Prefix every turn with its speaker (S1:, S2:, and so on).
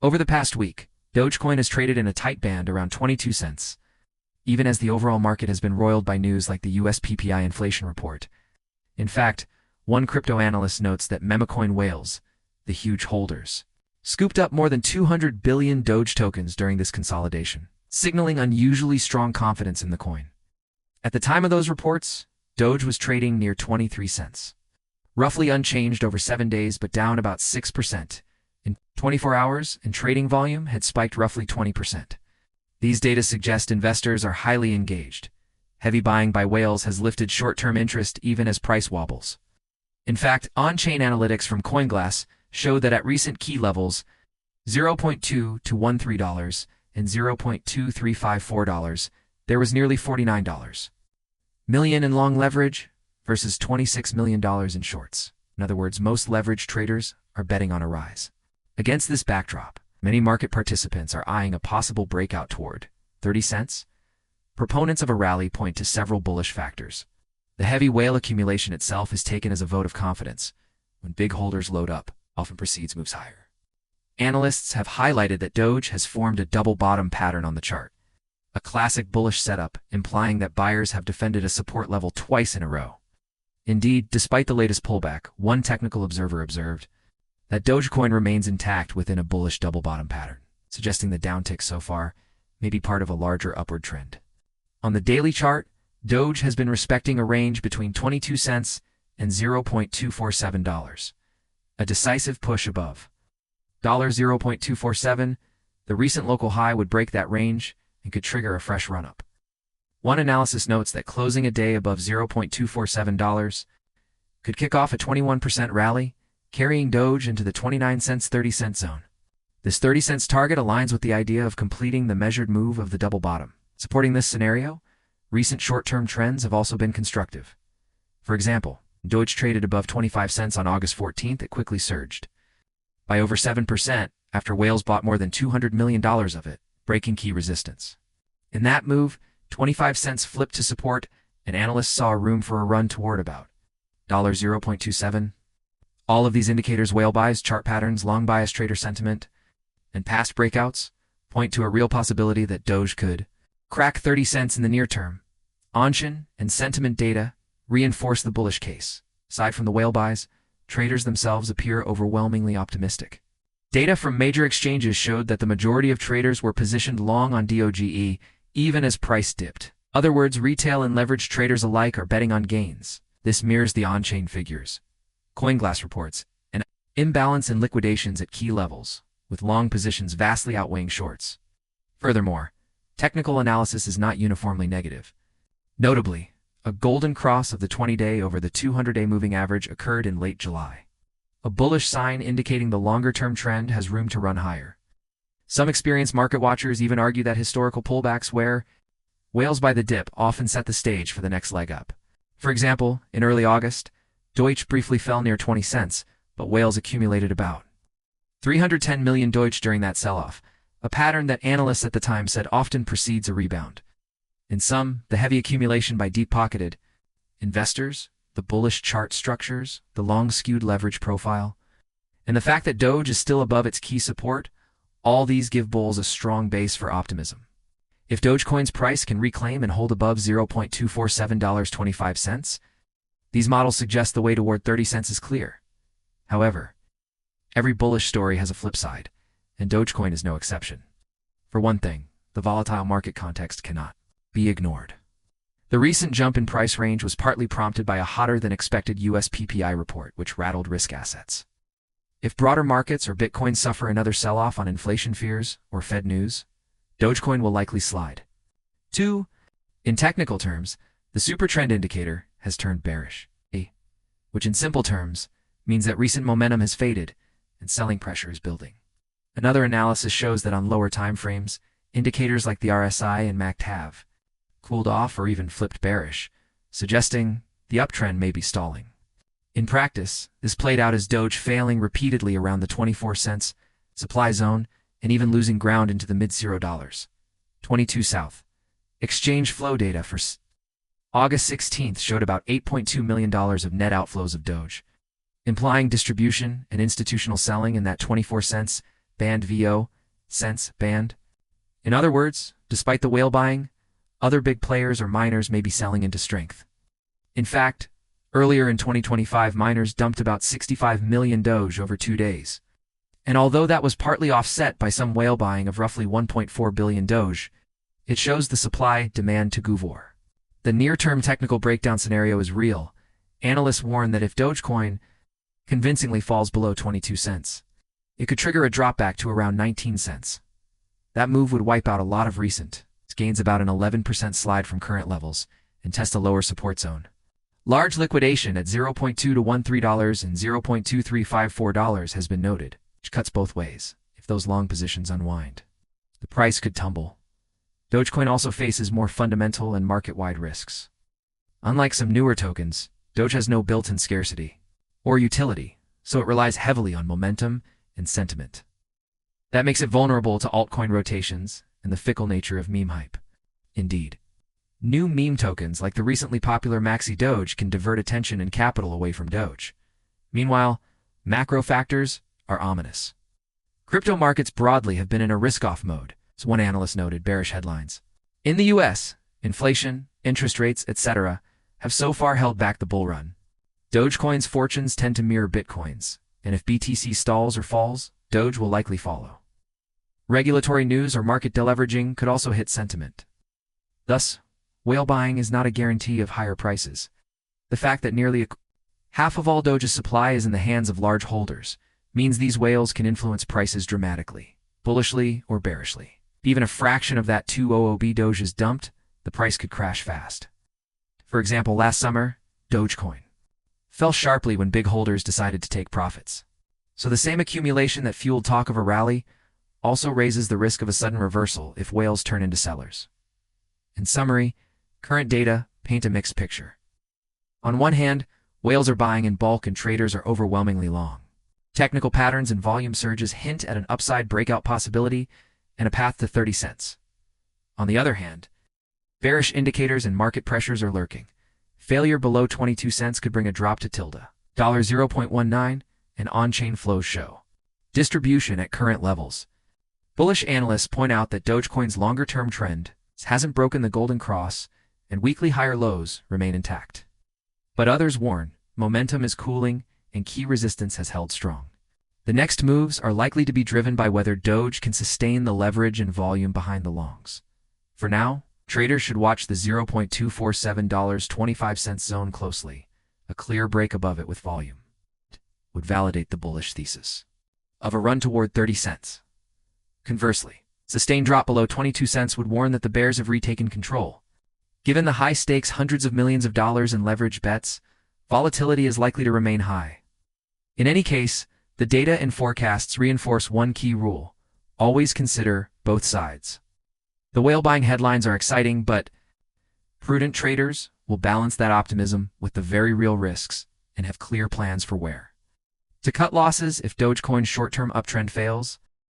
S1: Over the past week, Dogecoin has traded in a tight band around 22 cents, even as the overall market has been roiled by news like the US PPI inflation report. In fact, one crypto analyst notes that memecoin whales, the huge holders, scooped up more than 200 billion Doge tokens during this consolidation, signaling unusually strong confidence in the coin. At the time of those reports, Doge was trading near 23 cents, roughly unchanged over 7 days but down about 6%. In 24 hours, and trading volume had spiked roughly 20%. These data suggest investors are highly engaged. Heavy buying by whales has lifted short-term interest even as price wobbles. In fact, on-chain analytics from CoinGlass show that at recent key levels, $0.2 and $0.2354, there was nearly $49 million in long leverage versus $26 million in shorts. In other words, most leveraged traders are betting on a rise. Against this backdrop, many market participants are eyeing a possible breakout toward 30 cents. Proponents of a rally point to several bullish factors. The heavy whale accumulation itself is taken as a vote of confidence. When big holders load up, often precedes moves higher. Analysts have highlighted that Doge has formed a double bottom pattern on the chart, a classic bullish setup implying that buyers have defended a support level twice in a row. Indeed, despite the latest pullback, one technical observer observed that Dogecoin remains intact within a bullish double bottom pattern, suggesting the downtick so far may be part of a larger upward trend. On the daily chart, Doge has been respecting a range between 22 cents and $0.247, a decisive push above $0.247. The recent local high would break that range and could trigger a fresh run-up. One analysis notes that closing a day above $0.247 could kick off a 21% rally, carrying Doge into the 29 cents 30 cent zone. This 30 cents target aligns with the idea of completing the measured move of the double bottom. Supporting this scenario, recent short-term trends have also been constructive. For example, Doge traded above 25 cents on August 14th. It quickly surged by over 7% after whales bought more than $200 million of it, breaking key resistance. In that move, 25 cents flipped to support, and analysts saw room for a run toward about $0.27. All of these indicators, whale buys, chart patterns, long bias trader sentiment, and past breakouts, point to a real possibility that Doge could crack 30 cents in the near term. On-chain and sentiment data reinforce the bullish case. Aside from the whale buys, traders themselves appear overwhelmingly optimistic. Data from major exchanges showed that the majority of traders were positioned long on DOGE, even as price dipped. In other words, retail and leveraged traders alike are betting on gains. This mirrors the on-chain figures. CoinGlass reports an imbalance in liquidations at key levels, with long positions vastly outweighing shorts. Furthermore, technical analysis is not uniformly negative. Notably, a golden cross of the 20-day over the 200-day moving average occurred in late July, a bullish sign indicating the longer-term trend has room to run higher. Some experienced market watchers even argue that historical pullbacks where whales buy the dip often set the stage for the next leg up. For example, in early August, Doge briefly fell near 20 cents, but whales accumulated about 310 million Doge during that sell-off, a pattern that analysts at the time said often precedes a rebound. In sum, the heavy accumulation by deep-pocketed investors, the bullish chart structures, the long-skewed leverage profile, and the fact that Doge is still above its key support, all these give bulls a strong base for optimism. If Dogecoin's price can reclaim and hold above $0.247.25, these models suggest the way toward 30 cents is clear. However, every bullish story has a flip side, and Dogecoin is no exception. For one thing, the volatile market context cannot be ignored. The recent jump in price range was partly prompted by a hotter-than-expected US PPI report, which rattled risk assets. If broader markets or Bitcoin suffer another sell-off on inflation fears or Fed news, Dogecoin will likely slide. 2. In technical terms, the SuperTrend indicator has turned bearish, which in simple terms means that recent momentum has faded and selling pressure is building. Another analysis shows that on lower time frames, indicators like the RSI and MACD have cooled off or even flipped bearish, suggesting the uptrend may be stalling. In practice, this played out as Doge failing repeatedly around the 24 cents supply zone and even losing ground into the mid-$0. 22 South. Exchange flow data for August 16th showed about $8.2 million of net outflows of Doge, implying distribution and institutional selling in that 24 cents band VO cents band. In other words, despite the whale buying, other big players or miners may be selling into strength. In fact, earlier in 2025, miners dumped about 65 million Doge over 2 days. And although that was partly offset by some whale buying of roughly 1.4 billion Doge, it shows the supply-demand to war. The near-term technical breakdown scenario is real. Analysts warn that if Dogecoin convincingly falls below 22 cents, it could trigger a drop back to around 19 cents. That move would wipe out a lot of recent gains, about an 11% slide from current levels, and test a lower support zone. Large liquidation at $0.213 and $0.2354 has been noted, which cuts both ways. If those long positions unwind, the price could tumble. Dogecoin also faces more fundamental and market-wide risks. Unlike some newer tokens, Doge has no built-in scarcity or utility, so it relies heavily on momentum and sentiment. That makes it vulnerable to altcoin rotations and the fickle nature of meme hype. Indeed, new meme tokens like the recently popular Maxi Doge can divert attention and capital away from Doge. Meanwhile, macro factors are ominous. Crypto markets broadly have been in a risk-off mode, as one analyst noted. Bearish headlines in the US, inflation, interest rates, etc., have so far held back the bull run. Dogecoin's fortunes tend to mirror Bitcoin's, and if BTC stalls or falls, Doge will likely follow. Regulatory news or market deleveraging could also hit sentiment. Thus, whale buying is not a guarantee of higher prices. The fact that nearly half of all Doge's supply is in the hands of large holders means these whales can influence prices dramatically, bullishly or bearishly. If even a fraction of that 200B Doge is dumped, the price could crash fast. For example, last summer, Dogecoin fell sharply when big holders decided to take profits. So the same accumulation that fueled talk of a rally also raises the risk of a sudden reversal if whales turn into sellers. In summary, current data paint a mixed picture. On one hand, whales are buying in bulk and traders are overwhelmingly long. Technical patterns and volume surges hint at an upside breakout possibility and a path to 30 cents. On the other hand, bearish indicators and market pressures are lurking. Failure below 22 cents could bring a drop to $0.19, and on-chain flows show distribution at current levels. Bullish analysts point out that Dogecoin's longer-term trend hasn't broken the golden cross, and weekly higher lows remain intact. But others warn momentum is cooling and key resistance has held strong. The next moves are likely to be driven by whether Doge can sustain the leverage and volume behind the longs. For now, traders should watch the $0.247.25 zone closely. A clear break above it with volume would validate the bullish thesis of a run toward 30 cents. Conversely, sustained drop below 22 cents would warn that the bears have retaken control. Given the high-stakes hundreds of millions of dollars in leverage bets, volatility is likely to remain high. In any case, the data and forecasts reinforce one key rule: always consider both sides. The whale-buying headlines are exciting, but prudent traders will balance that optimism with the very real risks and have clear plans for where to cut losses if Dogecoin's short-term uptrend fails.